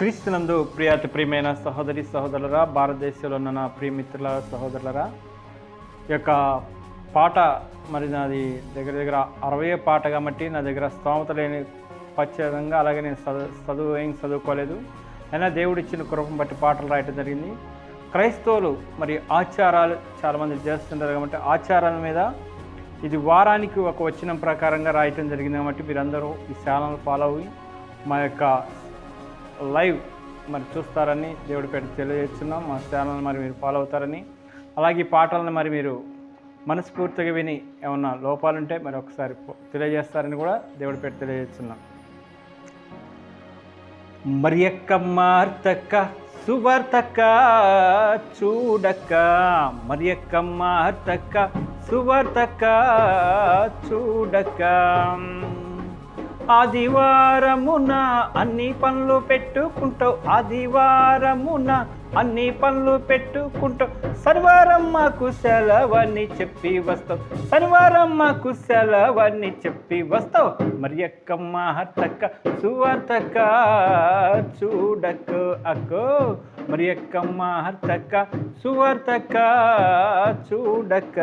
క్రీస్తునందు ప్రియమైన సహోదరి సహోదరులరా, భారతదేశంలో ఉన్న నా ప్రియమిత్రుల సహోదరులరా, ఈ యొక్క పాట మరి నాది దగ్గర 60 పాట కాబట్టి నా దగ్గర స్తోమత లేని పచ్చదంగా, అలాగే నేను ఏం చదువుకోలేదు. అయినా దేవుడు ఇచ్చిన కృపను బట్టి పాటలు రాయటం జరిగింది. క్రైస్తవులు మరి ఆచారాలు చాలామంది చేస్తుంటారు కాబట్టి ఆచారాల మీద ఇది వారానికి ఒక వచనం ప్రకారంగా రాయటం జరిగింది. కాబట్టి మీరందరూ ఈ ఛానల్ ఫాలో అయ్యి మా యొక్క లైవ్ మరి చూస్తారని దేవుడి పేరు తెలియజేస్తున్నాం. మా ఛానల్ మరి మీరు ఫాలో అవుతారని, అలాగే ఈ పాటలను మరి మీరు మనస్ఫూర్తిగా విని ఏమన్నా లోపాలుంటే మరి ఒకసారి తెలియజేస్తారని కూడా దేవుడి పేరు తెలియజేస్తున్నాం. మరి యొక్క మార్తక్క సువార్తక్క చూడక్క, మరి యొక్క మార్తక్క సువార్తక్క చూడక్క, ఆదివారమున అన్ని పనులు పెట్టుకుంటావు, ఆదివారమున అన్ని పనులు పెట్టుకుంటావు, శనివారం మాకు సెలవని చెప్పి వస్తావు, శనివారం మాకు సెలవని చెప్పి వస్తావు, మరి యొక్క మార్తక్క సువార్తక్క చూడకు అక్కో, మరి యొక్క మార్తక్క సువార్తక్క చూడక.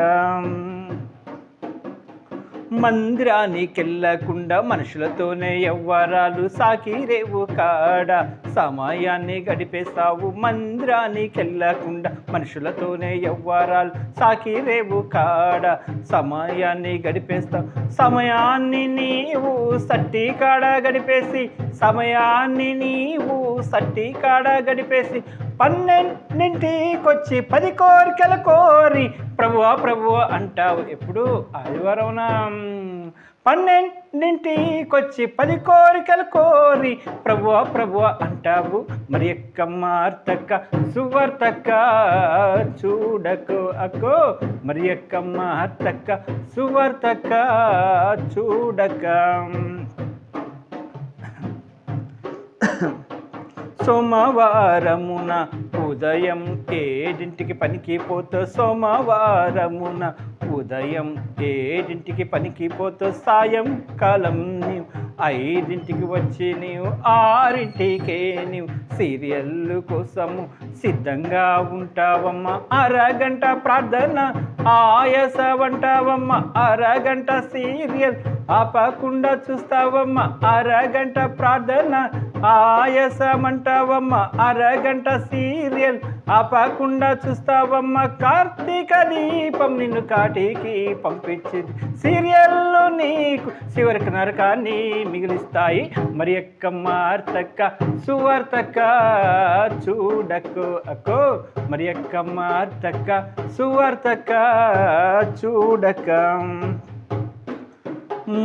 మందిరానికెళ్ళకుండా మనుషులతోనే ఎవ్వరాలు సాకిరేవు కాడ సమయాన్ని గడిపేస్తావు, మందిరానికెళ్ళకుండా మనుషులతోనే ఎవ్వరాలు సాకిరేవు కాడ సమయాన్ని గడిపేస్తావు, సమయాన్ని నీవు సట్టి కాడ గడిపేసి, సమయాన్ని నీవు సట్టి కాడ గడిపేసి 12:00 10 కోరికల కోరి ప్రభువా ప్రభువా అంటావు. ఎప్పుడు ఆదివారం 12:00 10 కోరికలు కోరి ప్రభువా ప్రభువా అంటావు, మరి యొక్క మార్తక్క సువార్తక్క చూడకు అక్కో, మరి యొక్క మార్తక్క సువార్తక్క చూడక. సోమవారమున ఉదయం 7:00 పనికి పోతావు, సోమవారమున ఉదయం 7:00 పనికి పోతావు, సాయంకాలం నీవు 5:00 వచ్చి నీవు 6:00కే నీవు సీరియల్ కోసము సిద్ధంగా ఉంటావమ్మా, అరగంట ప్రార్థన ఆయాసమంటావమ్మా, అరగంట సీరియల్ ఆపకుండా చూస్తావమ్మా, అరగంట ప్రార్థన ఆయాసమంటావమ్మా, అరగంట సీరియల్ ఆపకుండా చూస్తావమ్మా, కార్తీక దీపం నిన్ను కాటికి పంపించింది, సీరియల్లో నీకు చివరికి నరకాన్ని మిగిలిస్తాయి, మరి యొక్క మార్తక్క సువార్తక్క చూడకు అక్కో, మరి యొక్క మార్తక్క సువార్తక్క చూడక.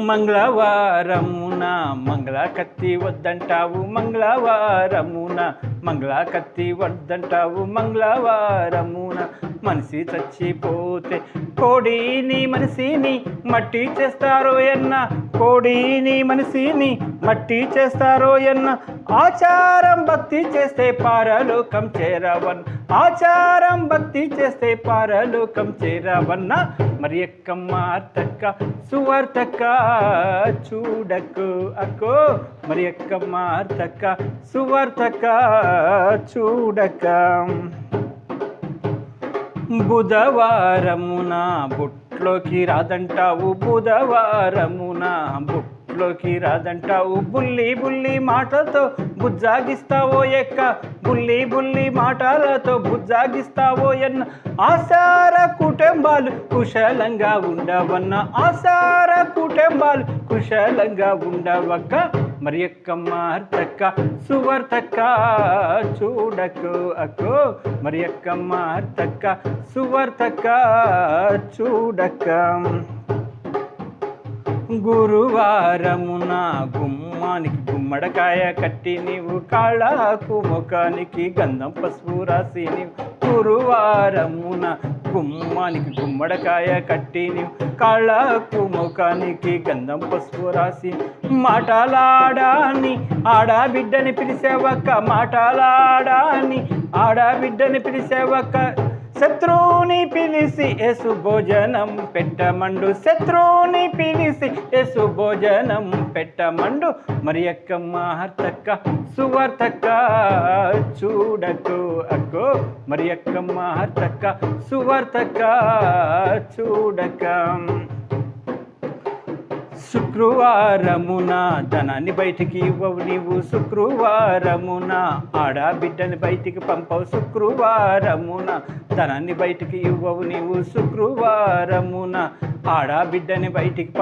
మంగళవారమున మంగళ కత్తి వద్దంటావు, మంగళవారమున మంగళ కత్తి వద్దంటావు, మంగళవారమున మనిషి చచ్చిపోతే కోడిని మనిషిని మట్టి చేస్తారో ఎన్న, కోడిని మనిషిని మట్టి చేస్తారో ఎన్న, ఆచారం భక్తి చేస్తే పారలోకం చేరవన్న, ఆచారం భక్తి చేస్తే పారలోకం చేరవన్న, మరి యొక్క మార్తక్క సువార్తక్క చూడకు అక్కో, మరి యొక్క మార్తక్క సువార్తక్క చూడక. బుధవారమున బుట్లోకి రాదంటావు, బుధవారమున బుట్లోకి రాదంటావు, బుల్లి బుల్లి మాటలతో బుజ్జాగిస్తావో ఎక్క, బుల్లి బుల్లి మాటలతో బుజ్జాగిస్తావో ఎన్న, ఆసార కుటుంబాలు కుశలంగా ఉండవన్న, ఆసార కుటుంబాలు కుశలంగా ఉండవక్క, మరి యొక్క మార్తక్క సువార్తక్క చూడకు అక్కో, మరి యొక్క మార్తక్క సువార్తక్క చూడక. గురువారమున గుమ్మానికి గుమ్మడికాయ కట్టి నీవు కాళ్ళకు ముఖానికి గంధం పసుపు రాసి నీవు, గురువారమున గుమ్మానికి గుమ్మడికాయ కట్టి నీవు కాళ్ళకు ముఖానికి గంధం పసుపు రాసి, మాటలాడాని ఆడబిడ్డని పిలిచేవక్క, మాటలాడాని ఆడబిడ్డని పిలిచేవక్క, శత్రువుని పిలిచి యేసు భోజనం పెట్టమండు, శత్రువుని పిలిచి యేసు భోజనం పెట్టమండు. మరి అక్క మార్తక్క సువార్తక్క చూడకు అక్కో, మరి అక్క మార్తక్క సువార్తక్క చూడక. శుక్రవారమున ధనాన్ని బయటికి ఇవ్వవు నీవు, శుక్రవారమున ఆడబిడ్డని బయటికి పంపవు, శుక్రవారమున ధనాన్ని బయటికి ఇవ్వవు నీవు, శుక్రవారమున ఆడబిడ్డని బయటికి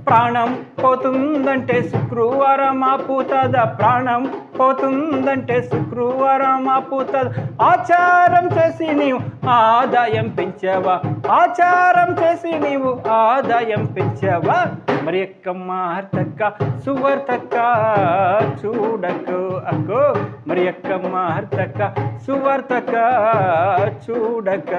ప్రాణం పోతుందంటే శుక్రవారం ఆపుతుందా, ప్రాణం పోతుందంటే శుక్రవారం ఆపుతుందా. ఆచారం చేసి నీవు ఆదాయం పెంచావా, ఆచారం చేసి నీవు ఆదాయం పెంచావా. మరి అక్క మార్తక్క సువార్తక్క చూడకు అక్కో, మరి అక్క మార్తక్క సువార్తక్క చూడక.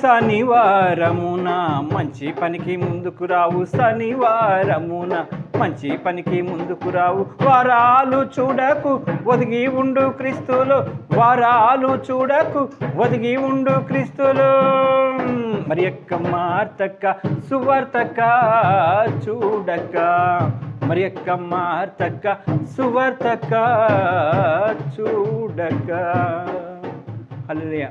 శనివారమున మంచి పనికి ముందుకు రావు, శనివారమున మంచి పనికి ముందుకు రావు. వారాలు చూడకు ఒదిగి ఉండు క్రీస్తులో, వారాలు చూడకు ఒదిగి ఉండు క్రీస్తులో. మరి అక్క మార్తక్క సువార్తక్క చూడక, మరి అక్క మార్తక్క సువార్తక్క చూడక. హల్లెలూయా.